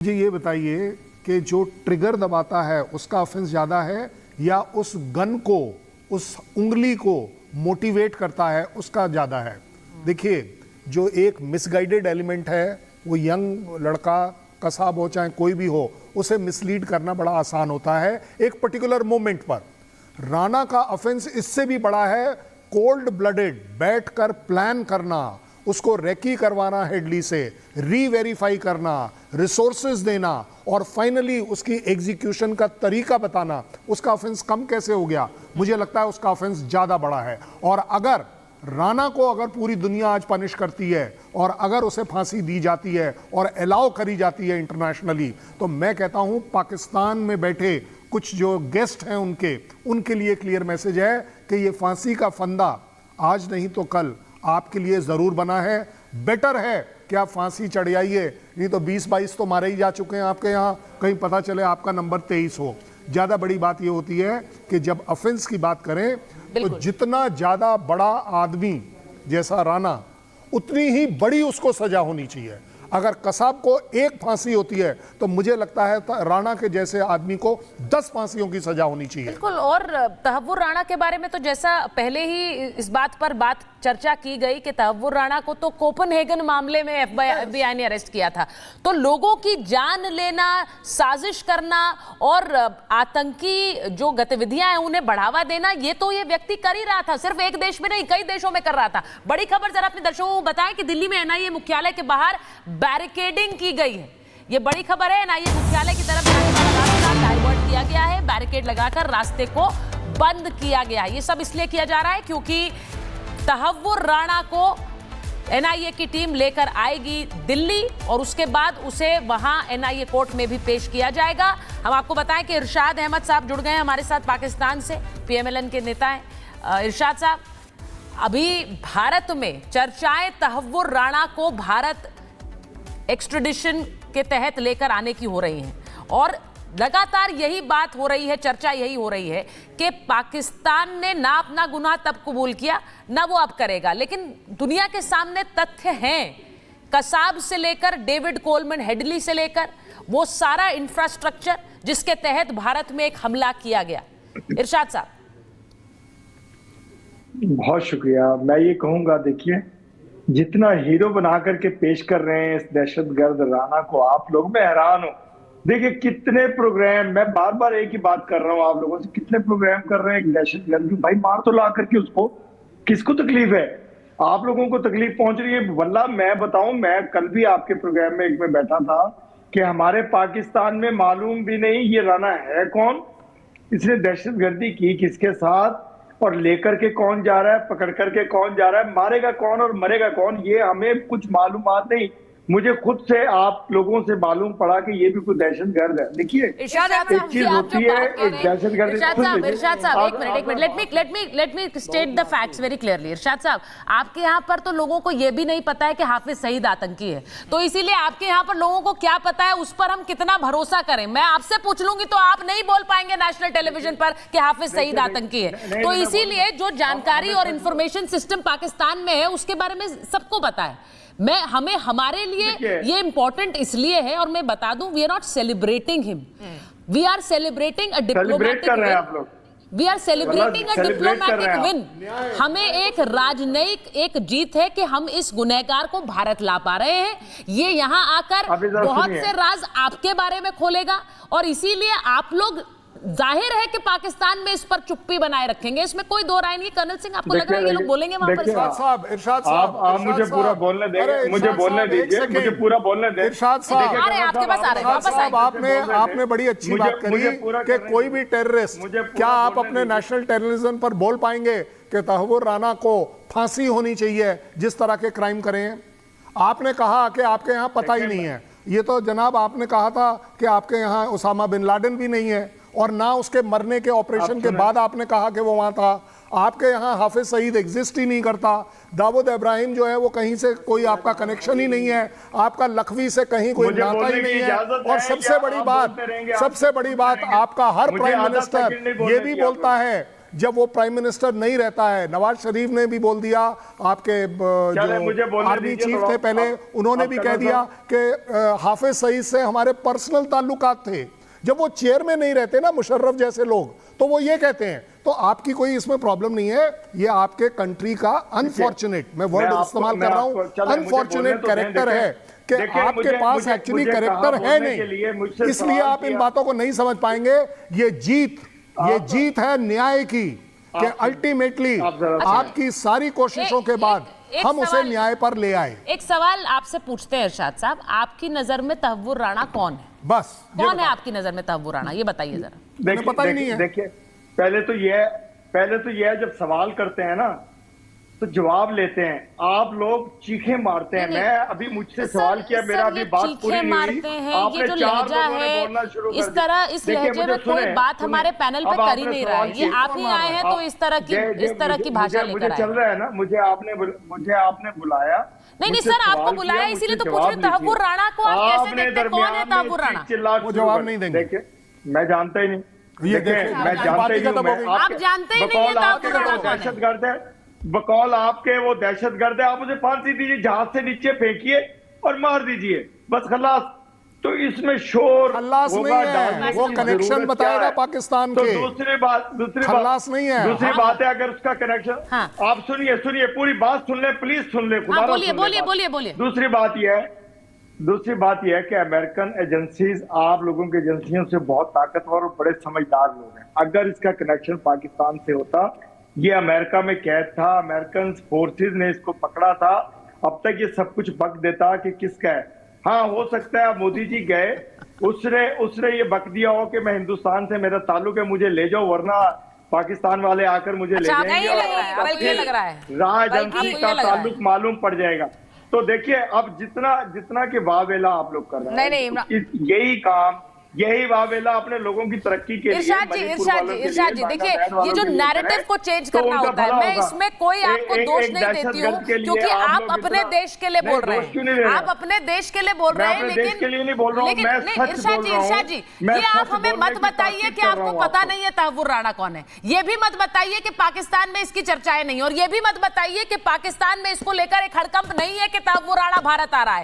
मुझे ये बताइए कि जो ट्रिगर दबाता है उसका ऑफेंस ज़्यादा है या उस गन को, उस उंगली को मोटिवेट करता है उसका ज़्यादा है। देखिए, जो एक मिसगाइडेड एलिमेंट है, वो यंग लड़का, कसाब हो चाहे कोई भी हो, उसे मिसलीड करना बड़ा आसान होता है एक पर्टिकुलर मोमेंट पर। राणा का ऑफेंस इससे भी बड़ा है, कोल्ड ब्लडेड बैठकर प्लान करना, उसको रेकी करवाना, हेडली से रीवेरीफाई करना, रिसोर्सेज देना और फाइनली उसकी एग्जीक्यूशन का तरीका बताना। उसका ऑफेंस कम कैसे हो गया? मुझे लगता है उसका ऑफेंस ज़्यादा बड़ा है। और अगर राणा को अगर पूरी दुनिया आज पनिश करती है और अगर उसे फांसी दी जाती है और अलाउ करी जाती है इंटरनेशनली, तो मैं कहता हूं पाकिस्तान में बैठे कुछ जो गेस्ट हैं उनके लिए क्लियर मैसेज है कि ये फांसी का फंदा आज नहीं तो कल आपके लिए ज़रूर बना है। बेटर है कि आप फांसी चढ़ जाइए, नहीं तो 20-22 तो मारे ही जा चुके हैं आपके यहाँ, कहीं पता चले आपका नंबर 23 हो। ज़्यादा बड़ी बात ये होती है कि जब ऑफेंस की बात करें तो जितना ज़्यादा बड़ा आदमी जैसा राणा, उतनी ही बड़ी उसको सजा होनी चाहिए। अगर कसाब को एक फांसी होती है तो मुझे लगता है राणा के जैसे आदमी को 10 फांसियों की सजा होनी चाहिए। बिल्कुल। और तहव्वुर राणा के बारे में तो जैसा पहले ही इस बात पर चर्चा की गई कि तहव्वुर राणा को तो कोपनहेगन मामले में FBI ने अरेस्ट किया था। तो लोगों की जान लेना, साजिश करना और आतंकी जो गतिविधियां हैं उन्हें बढ़ावा देना, ये तो ये व्यक्ति कर ही रहा था। सिर्फ एक देश में नहीं, कई देशों में कर रहा था। बड़ी खबर जरा अपने दर्शकों को बताएं कि दिल्ली में NIA मुख्यालय के बाहर बैरिकेडिंग की गई है। ये बड़ी खबर है। NIA मुख्यालय की तरफ डाइवर्ट किया गया है, बैरिकेड लगाकर रास्ते को बंद किया गया है। ये सब इसलिए किया जा रहा है क्योंकि तहव्वुर राणा को NIA की टीम लेकर आएगी दिल्ली और उसके बाद उसे वहां NIA कोर्ट में भी पेश किया जाएगा। हम आपको बताएं कि इरशाद अहमद साहब जुड़ गए हैं हमारे साथ, पाकिस्तान से PMLN के नेता हैं। इरशाद साहब, अभी भारत में चर्चाएं तहव्वुर राणा को भारत एक्सट्रेडिशन के तहत लेकर आने की हो रही हैं और लगातार यही बात हो रही है, चर्चा यही हो रही है कि पाकिस्तान ने ना अपना गुनाह तब कबूल किया ना वो अब करेगा। लेकिन दुनिया के सामने तथ्य हैं, कसाब से लेकर डेविड कोलमन हेडली से लेकर वो सारा इंफ्रास्ट्रक्चर जिसके तहत भारत में एक हमला किया गया। इरशाद साहब, बहुत शुक्रिया। मैं ये कहूंगा, देखिए जितना हीरो बना करके पेश कर रहे हैं इस दहशतगर्द राणा को आप लोग, मैं हैरान हूं। देखिए कितने प्रोग्राम, मैं बार बार एक ही बात कर रहा हूं आप लोगों से, कितने प्रोग्राम कर रहे हैं एक दहशतगर्द। भाई मार तो ला करके उसको, किसको तकलीफ है? आप लोगों को तकलीफ पहुंच रही है। वल्ला मैं बताऊं, मैं कल भी आपके प्रोग्राम में एक में बैठा था कि हमारे पाकिस्तान में मालूम भी नहीं ये राणा है कौन, इसने दहशतगर्दी की किसके साथ और लेकर के कौन जा रहा है, पकड़ करके कौन जा रहा है, मारेगा कौन और मरेगा कौन, ये हमें कुछ मालूमात नहीं। मुझे खुद से आप लोगों से मालूम पड़ा कि ये भी कोई दहशतगर्द है। देखिए एक चीज होती है एक दहशतगर्द। इरशाद साहब एक मिनट, let me state the facts very clearly. Irshad साहब, आपके यहाँ पर तो लोगों को ये भी नहीं पता है कि हाफिज सईद आतंकी है, तो इसीलिए आपके यहाँ पर लोगों को क्या पता है उस पर हम कितना भरोसा करें। मैं आपसे पूछ लूंगी तो आप नहीं बोल पाएंगे नेशनल टेलीविजन पर कि हाफिज सईद आतंकी है। तो इसीलिए जो जानकारी और इंफॉर्मेशन सिस्टम पाकिस्तान में है उसके बारे में सबको पता है। हमें हमारे लिए ये इंपॉर्टेंट इसलिए है, और मैं बता दूं, we are not celebrating him, we are celebrating a diplomatic win. We are celebrating a diplomatic win. हमें एक राजनयिक एक जीत है कि हम इस गुनहगार को भारत ला पा रहे हैं। ये यहाँ आकर बहुत से राज आपके बारे में खोलेगा और इसीलिए आप लोग जाहिर है कि पाकिस्तान में इस पर चुप्पी बनाए रखेंगे, इसमें कोई दो राय नहीं। कर्नल सिंह, आपको लग रहा है ये लोग बोलेंगे वहां पर? इरशाद साहब आप मुझे पूरा बोलने देंगे, मुझे बोलने दीजिए, मुझे पूरा बोलने दें। इरशाद साहब आपके पास आ रहे हैं, वापस आइए। आपने बड़ी अच्छी बात करी कि कोई भी टेररिस्ट, क्या आप अपने नेशनल टेररिज्म पर बोल पाएंगे कि तहव्वुर राणा को फांसी होनी चाहिए जिस तरह के क्राइम करें? आपने कहा कि आपके यहाँ पता ही नहीं है। ये तो जनाब आपने कहा था कि आपके यहाँ उसामा बिन लादेन भी नहीं है और ना उसके मरने के ऑपरेशन के बाद आपने कहा कि वो वहां था। आपके यहाँ हाफिज सईद एग्जिस्ट ही नहीं करता। दाऊद इब्राहिम जो है वो कहीं से कोई आपका कनेक्शन ही नहीं है, आपका लखवी से कहीं कोई नाता ही नहीं है। और सबसे बड़ी बात आपका हर प्राइम मिनिस्टर ये भी बोलता है जब वो प्राइम मिनिस्टर नहीं रहता है। नवाज शरीफ ने भी बोल दिया, आपके मुझे जो बोलने आर्मी दीजिए चीफ थोड़ा। थे पहले, उन्होंने भी कह दिया कि हाफिज सईद से हमारे पर्सनल ताल्लुकात थे। जब वो चेयर में नहीं रहते ना मुशर्रफ जैसे लोग, तो वो ये कहते हैं। तो आपकी कोई इसमें प्रॉब्लम नहीं है, ये आपके कंट्री का अनफॉर्चुनेट, मैं वर्ड इस्तेमाल कर रहा हूं, अनफॉर्चुनेट कैरेक्टर है कि आपके पास एक्चुअली कैरेक्टर है नहीं, इसलिए आप इन बातों को नहीं समझ पाएंगे। ये जीत है न्याय की, कि अल्टीमेटली आपकी सारी कोशिशों के बाद हम उसे न्याय पर ले आए। एक सवाल आपसे पूछते हैं इरशाद साहब, आपकी नजर में तहव्वुर राणा कौन है? बस कौन है आपकी नजर में तहव्वुर राणा, ये बताइए जरा। मुझे पता ही नहीं है। देखिए, पहले तो यह जब सवाल करते हैं ना तो जवाब लेते हैं, आप लोग चीखें मारते हैं। मैं अभी मुझसे सवाल किया, मेरा अभी बात पूरी नहीं हुई, ये जो लहजा है, इस तरह इस लहजे में कोई बात हमारे पैनल पे कर ही नहीं रहा है। ये आप ही आए हैं तो इस तरह की भाषा लेकर आए। चल रहा है ना, मुझे आपने बुलाया। नहीं सर, आपको बुलाया इसीलिए तो पूछ रहे हैं, तहव्वुर राणा को आप कैसे देखते हैं? कौन है तहव्वुर राणा? वो जवाब नहीं देंगे। मैं जानता ही नहीं, ये देखिए, मैं जानता ही नहीं। आप जानते ही नहीं है तहव्वुर राणा कौन है? दहशतगर्द है, बकौल आपके वो दहशतगर्द है। आप उसे फांसी दीजिए, जहाज से नीचे फेंकिए और मार दीजिए, बस खलास। तो इसमें शोर खल्लास नहीं है, वो कनेक्शन बताएगा पाकिस्तान के। दूसरी बात खल्लास नहीं है। दूसरी बात है, अगर उसका कनेक्शन, आप सुनिए पूरी बात सुन ले प्लीज, सुन ले। बोलिए। दूसरी बात यह है कि अमेरिकन एजेंसीज आप लोगों की एजेंसियों से बहुत ताकतवर और बड़े समझदार लोग हैं। अगर इसका कनेक्शन पाकिस्तान से होता, ये अमेरिका में कैद था, अमेरिकन फोर्सेस ने इसको पकड़ा था, अब तक ये सब कुछ बक देता कि किसका है। हाँ, हो सकता है मोदी जी गए, उसने ये बक दिया हो कि मैं हिंदुस्तान से मेरा ताल्लुक है, मुझे ले जाओ, वरना पाकिस्तान वाले आकर मुझे ले जाएंगे, राह एजेंसी का ताल्लुक मालूम पड़ जाएगा। तो देखिए, अब जितना कि वावेला आप लोग कर रहे हैं, यही वावेला अपने लोगों की तरक्की के लिए। इरशाद जी देखिए, ये जो नैरेटिव को चेंज करना होता है, मैं इसमें कोई आपको दोष नहीं देती हूँ, क्योंकि आप अपने देश के लिए बोल रहे हैं, आप अपने देश के लिए बोल रहे हैं। लेकिन इरशाद जी, ये आप हमें मत बताइए कि आपको पता नहीं है तहव्वुर राणा कौन है। ये भी मत बताइए कि पाकिस्तान में इसकी चर्चाएं नहीं, और ये भी मत बताइए कि पाकिस्तान में इसको लेकर एक हड़कंप नहीं है कि तहव्वुर राणा भारत आ रहा है।